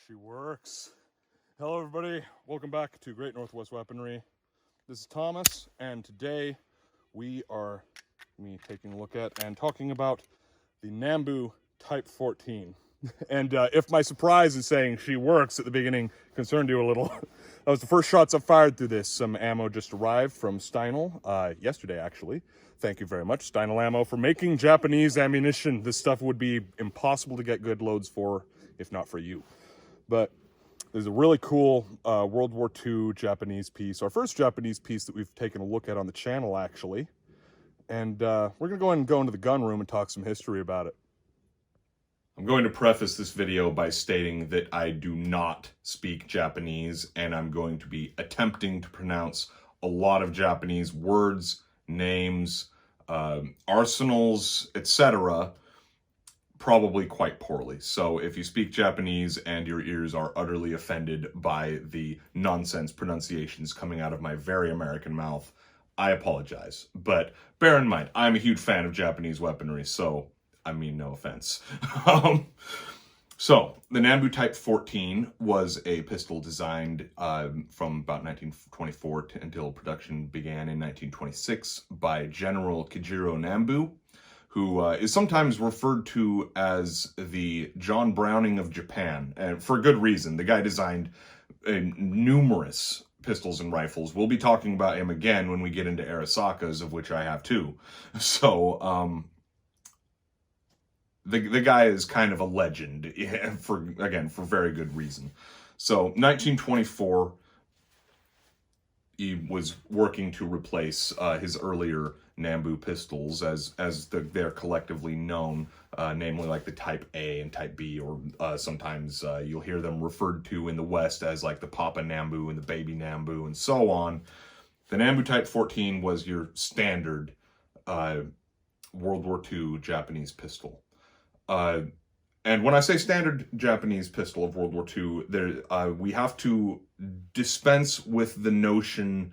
She works. Hello everybody, welcome back to Great Northwest Weaponry. This is Thomas, and today we are taking a look at and talking about the Nambu Type 14. And if my surprise in saying she works at the beginning concerned you a little, that was the first shots I've fired through this. Some ammo just arrived from Steinel yesterday, actually. Thank you very much, Steinel Ammo, for making Japanese ammunition. This stuff would be impossible to get good loads for, if not for you. But there's a really cool World War II Japanese piece, our first Japanese piece that we've taken a look at on the channel, actually. And we're going to go ahead and go into the gun room and talk some history about it. I'm going to preface this video by stating that I do not speak Japanese, and I'm going to be attempting to pronounce a lot of Japanese words, names, arsenals, etc., probably quite poorly. So if you speak Japanese and your ears are utterly offended by the nonsense pronunciations coming out of my very American mouth, I apologize. But bear in mind, I'm a huge fan of Japanese weaponry, so I mean no offense. So the Nambu Type 14 was a pistol designed from about 1924 until production began in 1926 by General Kajiro Nambu, who is sometimes referred to as the John Browning of Japan, and for good reason. The guy designed numerous pistols and rifles. We'll be talking about him again when we get into Arisakas, of which I have two. So, the guy is kind of a legend, for very good reason. So, 1924, he was working to replace his earlier Nambu pistols, as they're collectively known, namely like the Type A and Type B, or sometimes you'll hear them referred to in the West as like the Papa Nambu and the Baby Nambu and so on. The Nambu Type 14 was your standard World War II Japanese pistol. And when I say standard Japanese pistol of World War II, we have to dispense with the notion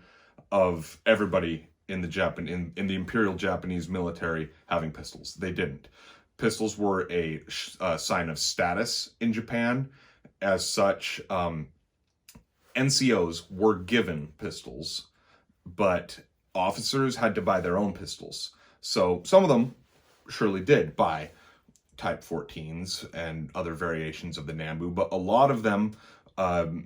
of everybody in the in the Imperial Japanese military having pistols. They didn't. Pistols were a sign of status in Japan. As such, NCOs were given pistols, but officers had to buy their own pistols. So some of them surely did buy Type 14s and other variations of the Nambu, but a lot of them,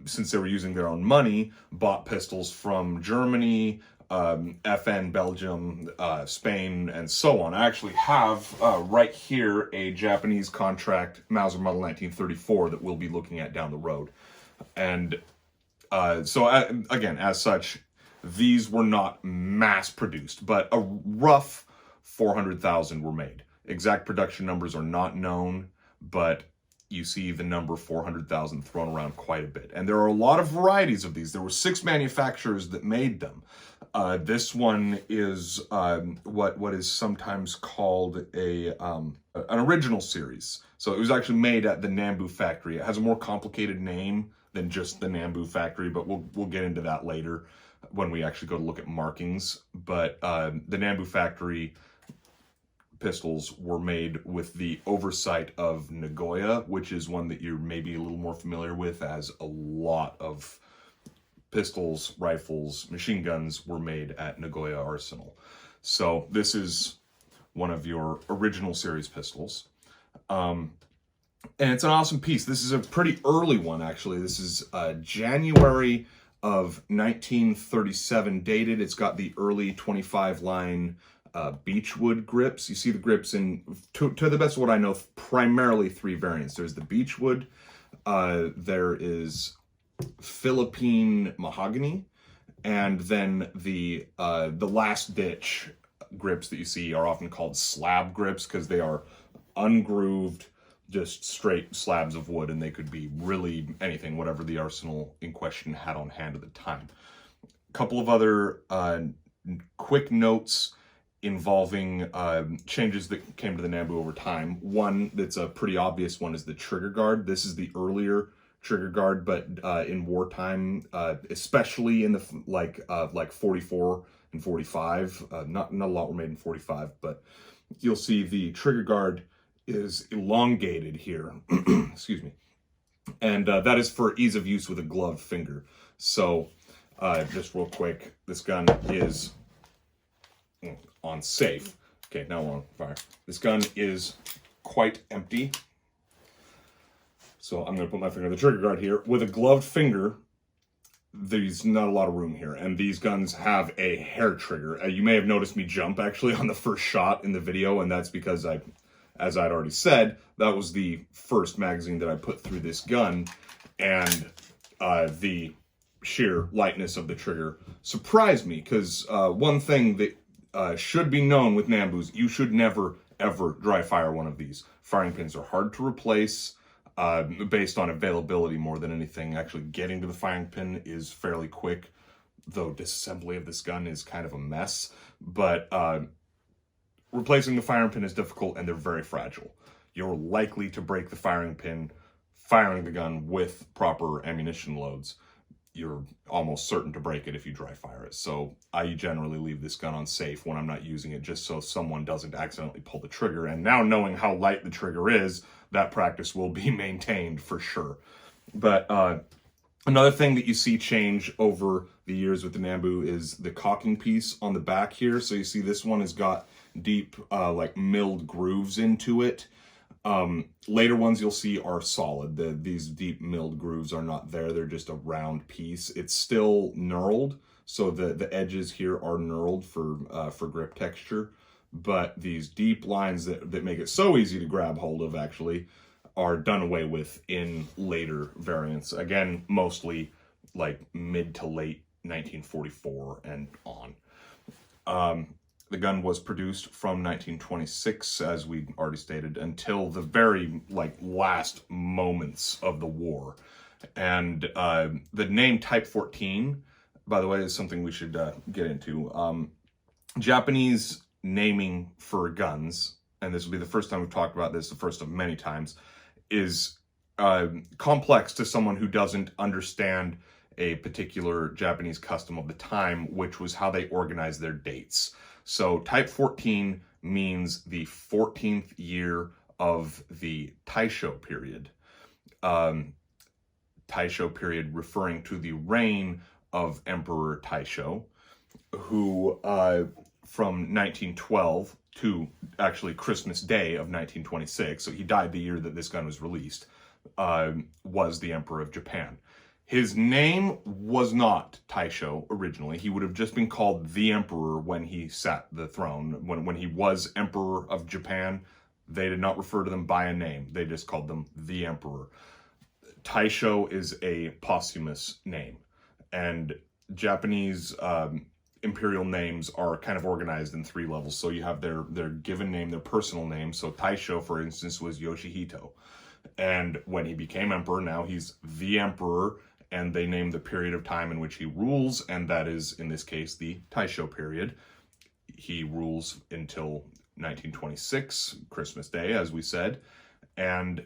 since they were using their own money, bought pistols from Germany, FN, Belgium, Spain, and so on. I actually have right here a Japanese contract Mauser Model 1934 that we'll be looking at down the road. And so again, as such, these were not mass produced, but a rough 400,000 were made. Exact production numbers are not known, but you see the number 400,000 thrown around quite a bit. And there are a lot of varieties of these. There were 6 manufacturers that made them. This one is what is sometimes called an original series. So it was actually made at the Nambu factory. It has a more complicated name than just the Nambu factory, but we'll get into that later when we actually go to look at markings. But the Nambu factory pistols were made with the oversight of Nagoya, which is one that you're maybe a little more familiar with, as a lot of pistols, rifles, machine guns were made at Nagoya Arsenal. So this is one of your original series pistols. And it's an awesome piece. This is a pretty early one, actually. This is January of 1937 dated. It's got the early 25 line Beechwood grips. You see the grips in, to the best of what I know, primarily 3 variants. There's the Beechwood, there is Philippine mahogany, and then the last ditch grips that you see are often called slab grips because they are ungrooved, just straight slabs of wood, and they could be really anything, whatever the arsenal in question had on hand at the time. A couple of other quick notes involving changes that came to the Nambu over time. One that's a pretty obvious one is the trigger guard. This is the earlier trigger guard, but in wartime, especially in the like 44 and 45, not a lot were made in 45, but you'll see the trigger guard is elongated here. Excuse me. And that is for ease of use with a gloved finger. So just real quick, this gun is on safe. Okay, now we're on fire. This gun is quite empty. So I'm going to put my finger on the trigger guard here. With a gloved finger, there's not a lot of room here. And these guns have a hair trigger. You may have noticed me jump actually on the first shot in the video, and that's because as I'd already said, that was the first magazine that I put through this gun, and the sheer lightness of the trigger surprised me, because one thing that should be known with Nambus, you should never, ever dry fire one of these. Firing pins are hard to replace, based on availability more than anything. Actually getting to the firing pin is fairly quick, though disassembly of this gun is kind of a mess. But replacing the firing pin is difficult, and they're very fragile. You're likely to break the firing pin firing the gun with proper ammunition loads. You're almost certain to break it if you dry fire it. So I generally leave this gun on safe when I'm not using it, just so someone doesn't accidentally pull the trigger. And now knowing how light the trigger is, that practice will be maintained for sure. But another thing that you see change over the years with the Nambu is the cocking piece on the back here. So you see this one has got deep like milled grooves into it. Later ones you'll see are solid. These deep milled grooves are not there. They're just a round piece. It's still knurled, so the edges here are knurled for grip texture. But these deep lines that make it so easy to grab hold of actually are done away with in later variants. Again, mostly like mid to late 1944 and on. The gun was produced from 1926, as we already stated, until the very last moments of the war. And the name Type 14, by the way, is something we should get into. Japanese naming for guns, and this will be the first time we've talked about this, the first of many times, is complex to someone who doesn't understand a particular Japanese custom of the time, which was how they organized their dates. So Type 14 means the 14th year of the Taisho period. Taisho period referring to the reign of Emperor Taisho, who from 1912 to actually Christmas Day of 1926, so he died the year that this gun was released, was the Emperor of Japan. His name was not Taisho originally. He would have just been called the Emperor when he sat the throne. When he was Emperor of Japan, they did not refer to them by a name. They just called them the Emperor. Taisho is a posthumous name, and Japanese imperial names are kind of organized in 3 levels. So you have their given name, their personal name. So Taisho, for instance, was Yoshihito. And when he became emperor, now he's the emperor, and they name the period of time in which he rules, and that is, in this case, the Taisho period. He rules until 1926, Christmas Day, as we said, and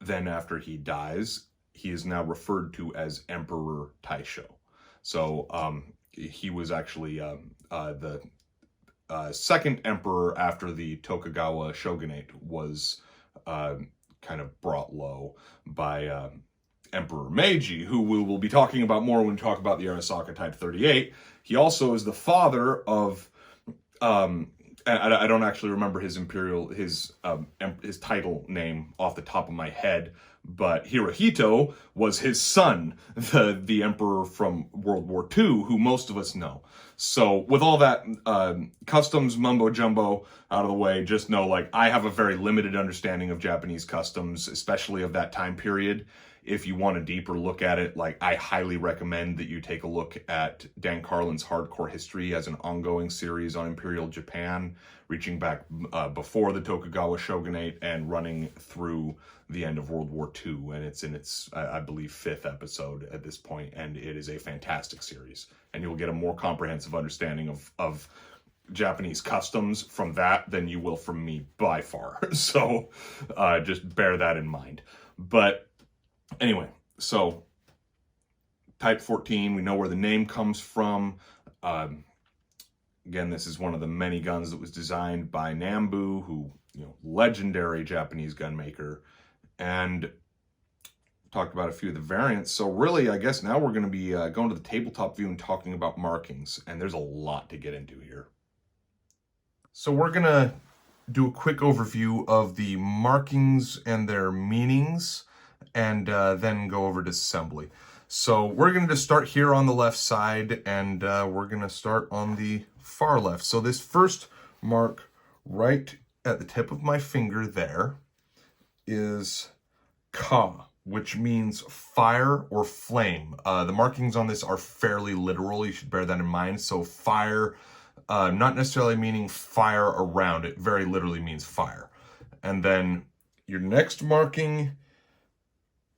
then after he dies, he is now referred to as Emperor Taisho. So he was actually the second emperor after the Tokugawa shogunate was kind of brought low by Emperor Meiji, who we will be talking about more when we talk about the Arasaka Type 38. He also is the father of, I don't actually remember his title name off the top of my head, but Hirohito was his son, the emperor from World War II, who most of us know. So with all that customs mumbo jumbo out of the way, just know I have a very limited understanding of Japanese customs, especially of that time period. If you want a deeper look at it, I highly recommend that you take a look at Dan Carlin's Hardcore History as an ongoing series on Imperial Japan, reaching back before the Tokugawa shogunate and running through the end of World War II. And it's in its, I believe, 5th episode at this point, and it is a fantastic series. And you'll get a more comprehensive understanding of Japanese customs from that than you will from me by far. So just bear that in mind. But anyway, so Type 14, we know where the name comes from. Again, this is one of the many guns that was designed by Nambu, who, legendary Japanese gun maker. And talked about a few of the variants. So really, I guess now we're going to be going to the tabletop view and talking about markings. And there's a lot to get into here. So we're going to do a quick overview of the markings and their meanings, and then go over disassembly. So we're going to start here on the left side, and we're going to start on the far left. So this first mark right at the tip of my finger there is Ka, which means fire or flame. The markings on this are fairly literal. You should bear that in mind. So fire, not necessarily meaning fire around. It very literally means fire. And then your next marking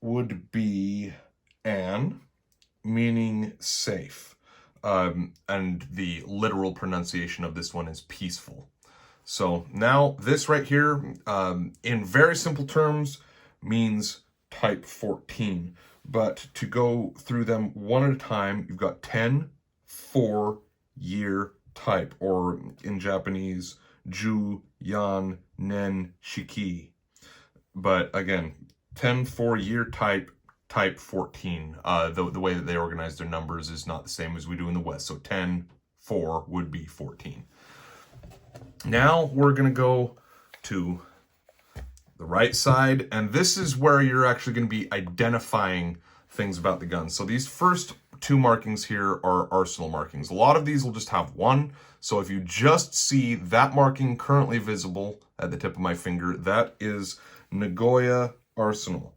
would be An, meaning safe. And the literal pronunciation of this one is peaceful. So now this right here, in very simple terms, means type 14. But to go through them one at a time, you've got 10, 4 year type, or in Japanese, Ju, Yan, Nen, Shiki. But again, 10, 4 year type, type 14. The way that they organize their numbers is not the same as we do in the West. So 10, 4 would be 14. Now we're going to go to the right side, and this is where you're actually going to be identifying things about the gun. So these first two markings here are arsenal markings. A lot of these will just have one. So if you just see that marking currently visible at the tip of my finger, that is Nagoya Arsenal.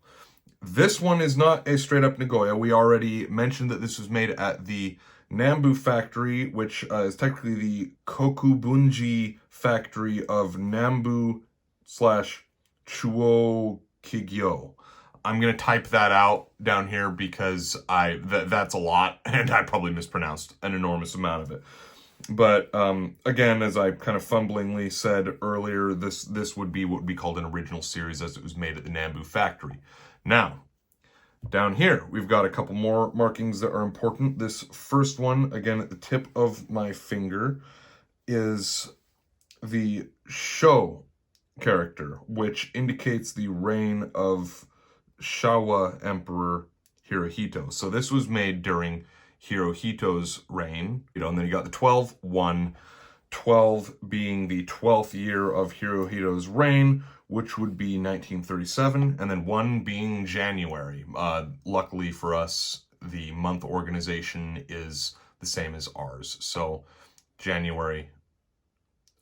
This one is not a straight up Nagoya. We already mentioned that this was made at the Nambu factory, which is technically the Kokubunji factory of Nambu / Chuo Kigyo. I'm going to type that out down here because that's a lot, and I probably mispronounced an enormous amount of it. But again, as I kind of fumblingly said earlier, this would be what would be called an original series, as it was made at the Nambu factory. Now, down here, we've got a couple more markings that are important. This first one, again, at the tip of my finger, is the Sho character, which indicates the reign of Showa Emperor Hirohito. So this was made during Hirohito's reign. And then you got the 12, 1, 12 being the 12th year of Hirohito's reign, which would be 1937, and then 1 being January. Luckily for us, the month organization is the same as ours. So January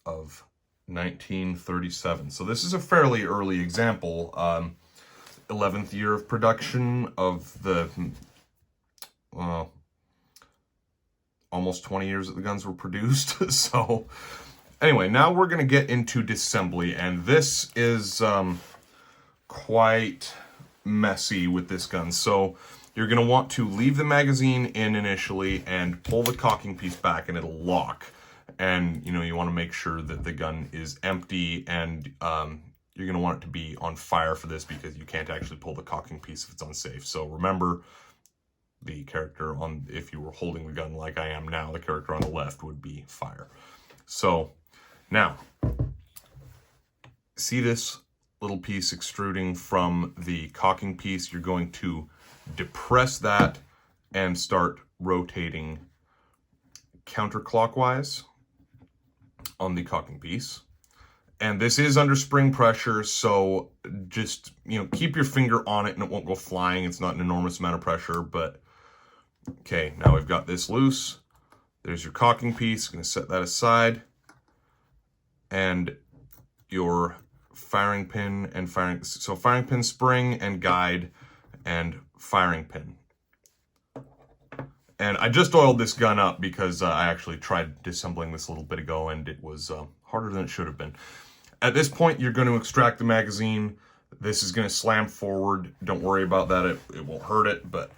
of 1937. So this is a fairly early example. 11th year of production of the almost 20 years that the guns were produced. So anyway, now we're going to get into disassembly, and this is quite messy with this gun. So you're going to want to leave the magazine in initially and pull the cocking piece back, and it'll lock. And, you want to make sure that the gun is empty, and you're going to want it to be on fire for this because you can't actually pull the cocking piece if it's unsafe. So remember, the character on, if you were holding the gun like I am now, the character on the left would be fire. So now, see this little piece extruding from the cocking piece? You're going to depress that and start rotating counterclockwise on the cocking piece. And this is under spring pressure, so just, keep your finger on it and it won't go flying. It's not an enormous amount of pressure, but okay, now we've got this loose. There's your cocking piece. I'm going to set that aside. And your firing pin and firing pin, spring and guide, and firing pin. And I just oiled this gun up because I actually tried disassembling this a little bit ago, and it was harder than it should have been. At this point, you're going to extract the magazine. This is going to slam forward. Don't worry about that. It won't hurt it, but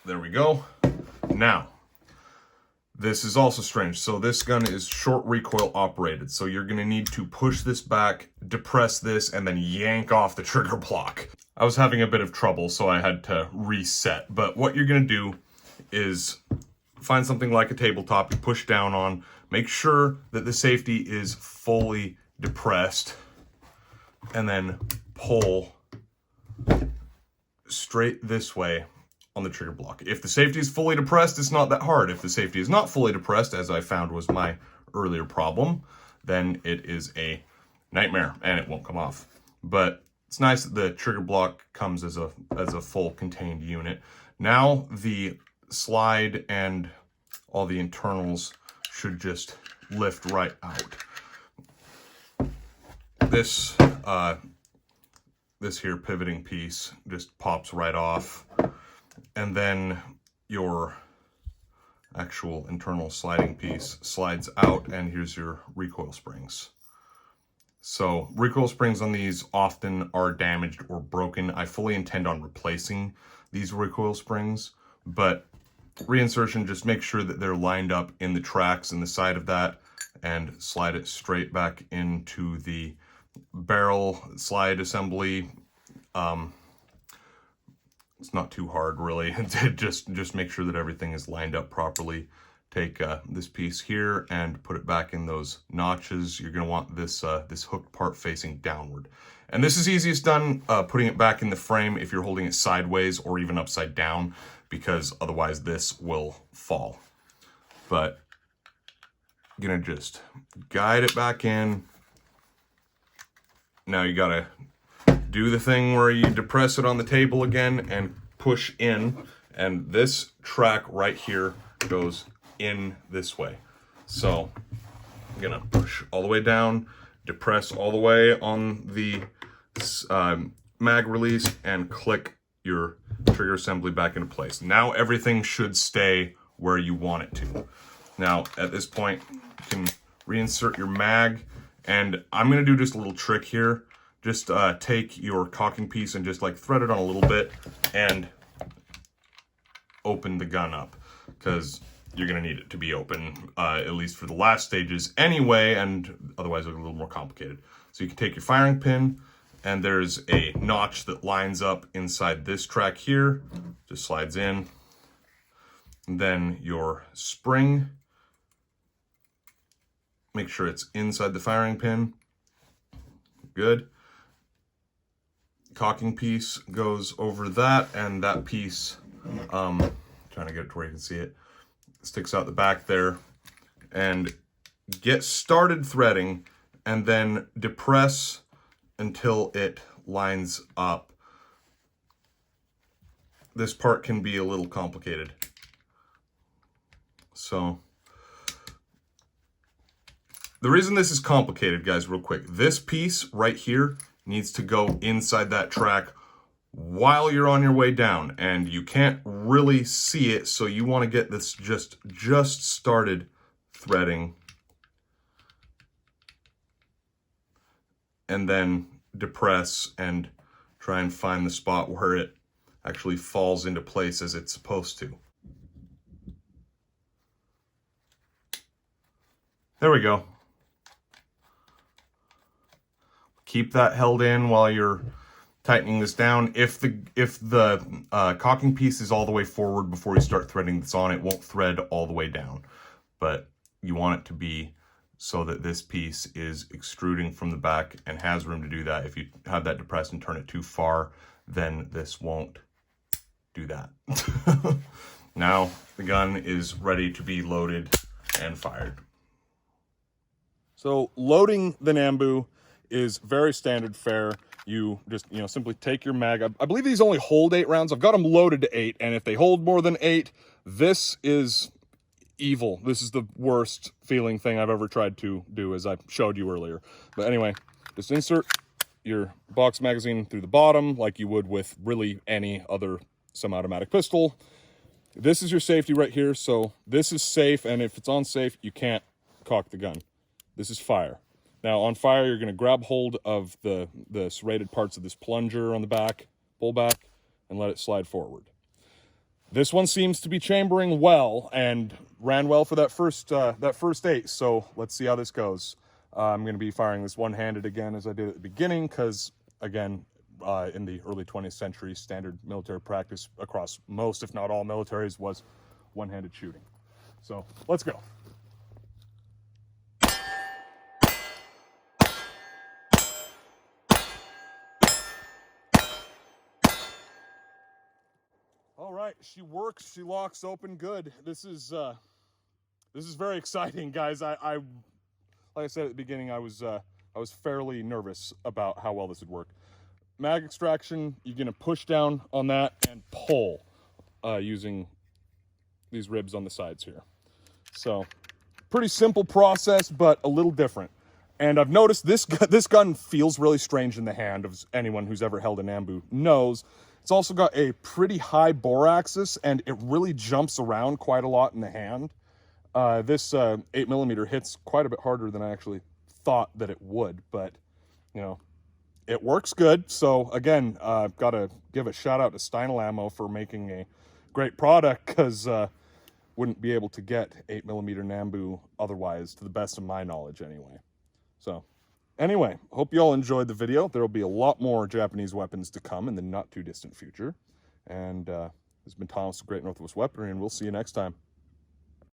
there we go. Now, this is also strange. So this gun is short recoil operated. So you're going to need to push this back, depress this, and then yank off the trigger block. I was having a bit of trouble, so I had to reset. But what you're going to do is find something like a tabletop you push down on. Make sure that the safety is fully depressed, and then pull straight this way on the trigger block. If the safety is fully depressed, it's not that hard. If the safety is not fully depressed, as I found was my earlier problem, then it is a nightmare and it won't come off. But it's nice that the trigger block comes as a full contained unit. Now the slide and all the internals should just lift right out. This this here pivoting piece just pops right off, and then your actual internal sliding piece slides out, and here's your recoil springs. So recoil springs on these often are damaged or broken. I fully intend on replacing these recoil springs, but reinsertion, just make sure that they're lined up in the tracks in the side of that, and slide it straight back into the barrel slide assembly. It's not too hard, really. just make sure that everything is lined up properly. Take this piece here and put it back in those notches. You're going to want this this hooked part facing downward. And this is easiest done putting it back in the frame if you're holding it sideways or even upside down, because otherwise this will fall. But I'm going to just guide it back in. Now you got to do the thing where you depress it on the table again and push in, and this track right here goes in this way. So I'm gonna push all the way down, depress all the way on the mag release, and click your trigger assembly back into place. Now everything should stay where you want it to. Now at this point you can reinsert your mag, and I'm gonna do just a little trick here. Just take your caulking piece and just like thread it on a little bit and open the gun up, because you're gonna need it to be open, at least for the last stages anyway, and otherwise it'll be a little more complicated. So you can take your firing pin, and there's a notch that lines up inside this track here, just slides in. And then your spring, make sure it's inside the firing pin. Good. Caulking piece goes over that, and that piece, trying to get it to where you can see it, sticks out the back there. And get started threading, and then depress until it lines up. This part can be a little complicated. So the reason this is complicated, guys, real quick, this piece right here needs to go inside that track while you're on your way down, and you can't really see it, so you want to get this just started threading, and then depress and try and find the spot where it actually falls into place as it's supposed to. There we go. Keep that held in while you're tightening this down. If the caulking piece is all the way forward before you start threading this on, it won't thread all the way down. But you want it to be so that this piece is extruding from the back and has room to do that. If you have that depressed and turn it too far, then this won't do that. Now the gun is ready to be loaded and fired. So loading the Nambu is very standard fare. You just, simply take your mag. I believe these only hold 8 rounds. I've got them loaded to 8, and if they hold more than 8, this is evil. This is the worst feeling thing I've ever tried to do, as I showed you earlier. But anyway, just insert your box magazine through the bottom like you would with really any other semi-automatic pistol. This is your safety right here, so this is safe, and if it's on safe, you can't cock the gun. This is fire. Now on fire, you're going to grab hold of the serrated parts of this plunger on the back, pull back, and let it slide forward. This one seems to be chambering well and ran well for that first 8, so let's see how this goes. I'm going to be firing this one-handed again as I did at the beginning, because, again, in the early 20th century, standard military practice across most, if not all, militaries was one-handed shooting. So let's go. right, she works. She locks open good. This is very exciting, guys. I like I said at the beginning, I was fairly nervous about how well this would work. Mag extraction, you're gonna push down on that and pull using these ribs on the sides here. So pretty simple process, but a little different. And I've noticed this gun feels really strange in the hand, of anyone who's ever held a Nambu knows. It's also got a pretty high bore axis, and it really jumps around quite a lot in the hand. This 8mm hits quite a bit harder than I actually thought that it would, but you know, it works good. So again, I've got to give a shout out to Steinel Ammo for making a great product, because wouldn't be able to get 8mm Nambu otherwise, to the best of my knowledge anyway. So anyway, hope you all enjoyed the video. There will be a lot more Japanese weapons to come in the not too distant future. And this has been Thomas of Great Northwest Weaponry, and we'll see you next time.